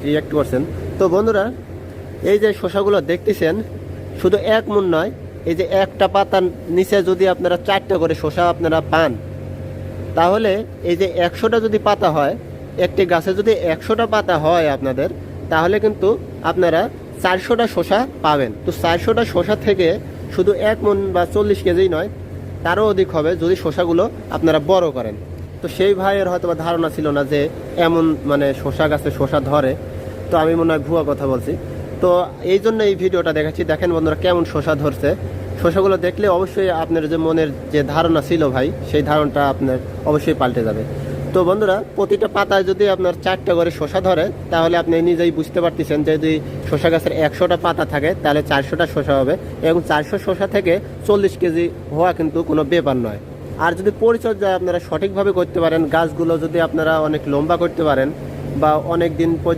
React করছেন। তো বন্ধুরা, এই যে শসাগুলো দেখতেছেন, শুধু এক মন নয়, এই যে একটা পাতার নিচে যদি আপনারা 4টা করে শসা আপনারা পান, তাহলে এই যে 100টা যদি পাতা হয়, একটি গাছে যদি 100টা পাতা হয় আপনাদের, তাহলে কিন্তু আপনারা 400টা শসা পাবেন। তো 400টা শসা থেকে শুধু 1 মন বা 40 কেজি নয়, তারও অধিক হবে যদি শসাগুলো আপনারা বড় করেন। তো সেই ভাইয়ের হয়তো বা ধারণা ছিল না যে এমন মানে শসা গাছে শসা ধরে। তো আমি মনে হয় ভুয়া কথা বলছি। তো এই জন্য এই ভিডিওটা দেখাচ্ছি। দেখেন বন্ধুরা কেমন শসা ধরছে। শসাগুলো দেখলে অবশ্যই আপনার যে মনের যে ধারণা ছিল ভাই, সেই ধারণাটা আপনার অবশ্যই পাল্টে যাবে। তো বন্ধুরা, প্রতিটা পাতায় যদি আপনার 4টা করে শসা ধরে, তাহলে আপনি নিজেই বুঝতে পারতেছেন যে যদি শসা গাছের 100টা পাতা থাকে, তাহলে 400টা শসা হবে। এবং 400 শসা থেকে 40 কেজি হওয়া কিন্তু কোনো ব্যাপার নয়। আর যদি পরিচর্যা আপনারা সঠিকভাবে করতে পারেন, গাছগুলো যদি আপনারা অনেক লম্বা করতে পারেন বা অনেক দিন পর্যন্ত